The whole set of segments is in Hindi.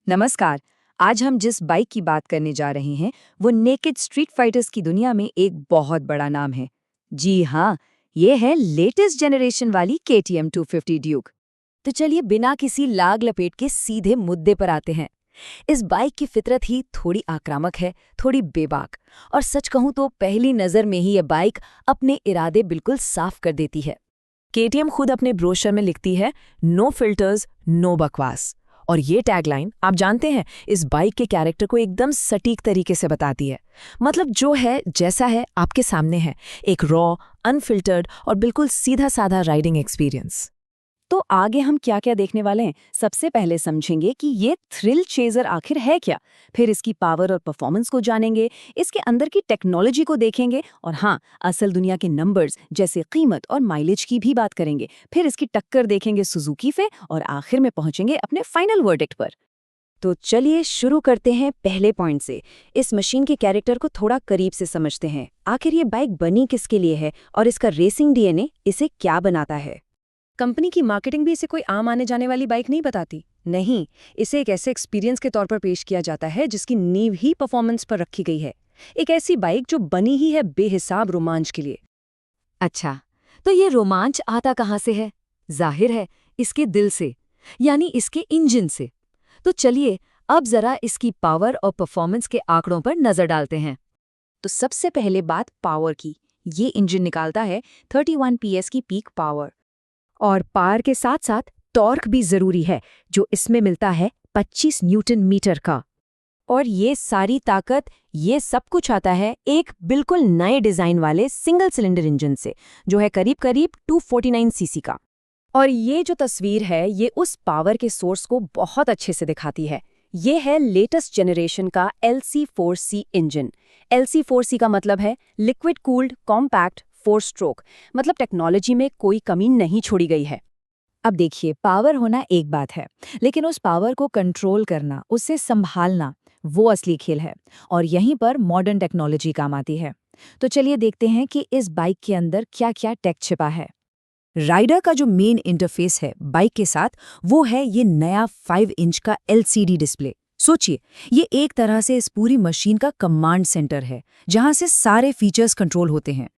नमस्कार। आज हम जिस बाइक की बात करने जा रहे हैं वो नेकेड स्ट्रीट फाइटर्स की दुनिया में एक बहुत बड़ा नाम है। जी हाँ, ये है लेटेस्ट जनरेशन वाली KTM 250 ड्यूक। तो चलिए बिना किसी लाग लपेट के सीधे मुद्दे पर आते हैं। इस बाइक की फितरत ही थोड़ी आक्रामक है, थोड़ी बेबाक। और सच कहूं तो पहली नजर में ही यह बाइक अपने इरादे बिल्कुल साफ कर देती है। KTM खुद अपने ब्रोशर में लिखती है, नो फिल्टर्स नो बकवास। और ये टैगलाइन आप जानते हैं, इस बाइक के कैरेक्टर को एकदम सटीक तरीके से बताती है। मतलब जो है जैसा है आपके सामने है, एक रॉ, अनफिल्टर्ड और बिल्कुल सीधा साधा राइडिंग एक्सपीरियंस। तो आगे हम क्या क्या देखने वाले हैं? सबसे पहले समझेंगे कि ये थ्रिल चेजर आखिर है क्या, फिर इसकी पावर और परफॉर्मेंस को जानेंगे, इसके अंदर की टेक्नोलॉजी को देखेंगे और हाँ, असल दुनिया के नंबर्स जैसे कीमत और माइलेज की भी बात करेंगे। फिर इसकी टक्कर देखेंगे सुजुकी से और आखिर में पहुंचेंगे अपने फाइनल वर्डिक्ट पर। तो चलिए शुरू करते हैं पहले पॉइंट से। इस मशीन के कैरेक्टर को थोड़ा करीब से समझते हैं। आखिर ये बाइक बनी किसके लिए है और इसका रेसिंग डीएनए इसे क्या बनाता है। कंपनी की मार्केटिंग भी इसे कोई आम आने जाने वाली बाइक नहीं बताती। नहीं, इसे एक ऐसे एक्सपीरियंस के तौर पर पेश किया जाता है जिसकी नींव ही परफॉर्मेंस पर रखी गई है। एक ऐसी बाइक जो बनी ही है बेहिसाब रोमांच के लिए। अच्छा, तो ये रोमांच आता कहाँ से है? जाहिर है इसके दिल से, यानी इसके इंजन से। तो चलिए अब जरा इसकी पावर और परफॉर्मेंस के आंकड़ों पर नजर डालते हैं। तो सबसे पहले बात पावर की। ये इंजन निकालता है 31 PS की पीक पावर। और पावर के साथ साथ टॉर्क भी जरूरी है, जो इसमें मिलता है 25 न्यूटन मीटर का। और ये सारी ताकत, ये सब कुछ आता है एक बिल्कुल नए डिजाइन वाले सिंगल सिलेंडर इंजन से, जो है करीब करीब 249 सीसी का। और ये जो तस्वीर है ये उस पावर के सोर्स को बहुत अच्छे से दिखाती है। ये है लेटेस्ट जनरेशन का LC4C इंजन। LC4C का मतलब है लिक्विड कूल्ड कॉम्पैक्ट 4 स्ट्रोक। मतलब टेक्नोलॉजी में कोई कमी नहीं छोड़ी गई है। अब देखिए, पावर होना एक बात है, लेकिन उस पावर को कंट्रोल करना, उसे संभालना, वो असली खेल है। और यहीं पर मॉडर्न टेक्नोलॉजी काम आती है। तो चलिए देखते हैं कि इस बाइक के अंदर क्या क्या टेक छिपा है। राइडर का जो मेन इंटरफेस है बाइक के साथ, वो है ये नया 5 इंच का LCD डिस्प्ले। सोचिए, ये एक तरह से इस पूरी मशीन का कमांड सेंटर है, जहां से सारे फीचर्स कंट्रोल होते हैं।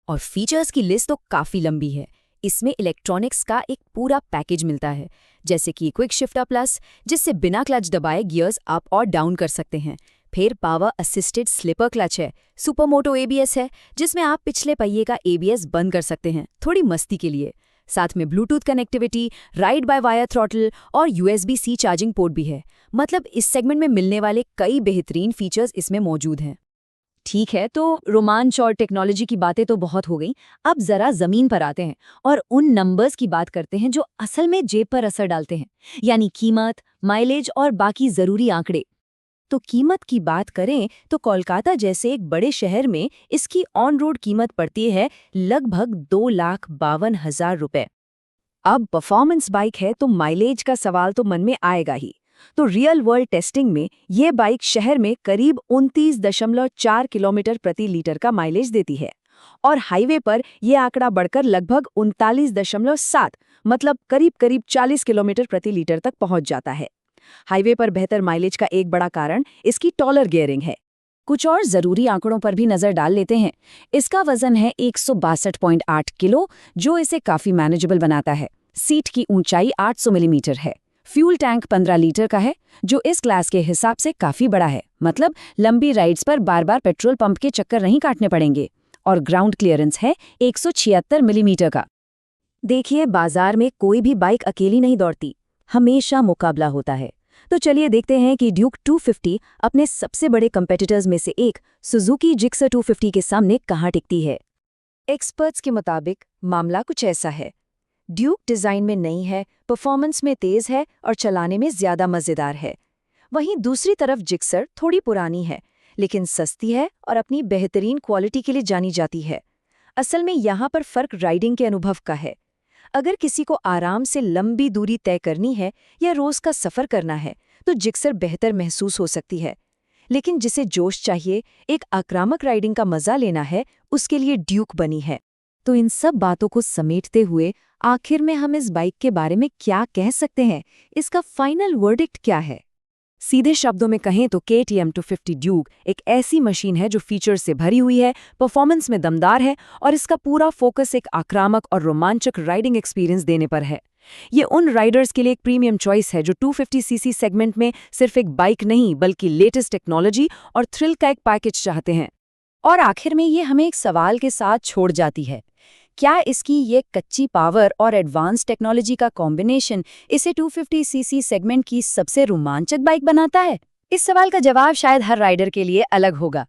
और फीचर्स की लिस्ट तो काफी लंबी है। इसमें इलेक्ट्रॉनिक्स का एक पूरा पैकेज मिलता है, जैसे कि क्विक शिफ्टर प्लस, जिससे बिना क्लच दबाए गियर्स अप और डाउन कर सकते हैं। फिर पावर असिस्टेड स्लिपर क्लच है, सुपरमोटो ABS है, जिसमें आप पिछले पहिए का ABS बंद कर सकते हैं थोड़ी मस्ती के लिए। साथ में Bluetooth connectivity, ride by wire throttle और USB-C चार्जिंग पोर्ट भी है। मतलब इस सेगमेंट में मिलने वाले कई बेहतरीन फीचर्स इसमें मौजूद हैं। ठीक है, तो रोमांच और टेक्नोलॉजी की बातें तो बहुत हो गई। अब जरा जमीन पर आते हैं और उन नंबर्स की बात करते हैं जो असल में जेब पर असर डालते हैं, यानी कीमत, माइलेज और बाकी जरूरी आंकड़े। तो कीमत की बात करें तो कोलकाता जैसे एक बड़े शहर में इसकी ऑन रोड कीमत पड़ती है लगभग 2,52,000 रुपए। अब परफॉर्मेंस बाइक है तो माइलेज का सवाल तो मन में आएगा ही। तो रियल वर्ल्ड टेस्टिंग में ये बाइक शहर में करीब 29.4 किलोमीटर प्रति लीटर का माइलेज देती है। और हाईवे पर यह आंकड़ा बढ़कर लगभग 39.7, मतलब करीब करीब 40 किलोमीटर प्रति लीटर तक पहुंच जाता है। हाईवे पर बेहतर माइलेज का एक बड़ा कारण इसकी टॉलर गियरिंग है। कुछ और जरूरी आंकड़ों पर भी नजर डाल लेते हैं। इसका वजन है 162.8 किलो, जो इसे काफी मैनेजेबल बनाता है। सीट की ऊंचाई 800 मिलीमीटर है। फ्यूल टैंक 15 लीटर का है, जो इस क्लास के हिसाब से काफी बड़ा है। मतलब लंबी राइड्स पर बार बार पेट्रोल पंप के चक्कर नहीं काटने पड़ेंगे। और ग्राउंड क्लियरेंस है 176 मिलीमीटर का। देखिए, बाजार में कोई भी बाइक अकेली नहीं दौड़ती, हमेशा मुकाबला होता है। तो चलिए देखते हैं कि ड्यूक 250 अपने सबसे बड़े कंपेटिटर्स में से एक सुजुकी जिक्सर 250 के सामने कहाँ टिकती है। एक्सपर्ट्स के मुताबिक मामला कुछ ऐसा है। ड्यूक डिजाइन में नई है, परफॉर्मेंस में तेज है और चलाने में ज्यादा मजेदार है। वहीं दूसरी तरफ जिक्सर थोड़ी पुरानी है, लेकिन सस्ती है और अपनी बेहतरीन क्वालिटी के लिए जानी जाती है। असल में यहाँ पर फर्क राइडिंग के अनुभव का है। अगर किसी को आराम से लंबी दूरी तय करनी है या रोज का सफर करना है, तो जिक्सर बेहतर महसूस हो सकती है। लेकिन जिसे जोश चाहिए, एक आक्रामक राइडिंग का मजा लेना है, उसके लिए ड्यूक बनी है। तो इन सब बातों को समेटते हुए आखिर में हम इस बाइक के बारे में क्या कह सकते हैं? इसका फाइनल वर्डिक्ट क्या है? सीधे शब्दों में कहें तो KTM 250 ड्यूक एक ऐसी मशीन है जो फीचर्स से भरी हुई है, परफॉर्मेंस में दमदार है और इसका पूरा फोकस एक आक्रामक और रोमांचक राइडिंग एक्सपीरियंस देने पर है। ये उन राइडर्स के लिए एक प्रीमियम चॉइस है जो 250cc सेगमेंट में सिर्फ एक बाइक नहीं बल्कि लेटेस्ट टेक्नोलॉजी और थ्रिल का एक पैकेज चाहते हैं। और आखिर में ये हमें एक सवाल के साथ छोड़ जाती है, क्या इसकी ये कच्ची पावर और एडवांस टेक्नोलॉजी का कॉम्बिनेशन इसे 250cc सेगमेंट की सबसे रोमांचक बाइक बनाता है? इस सवाल का जवाब शायद हर राइडर के लिए अलग होगा।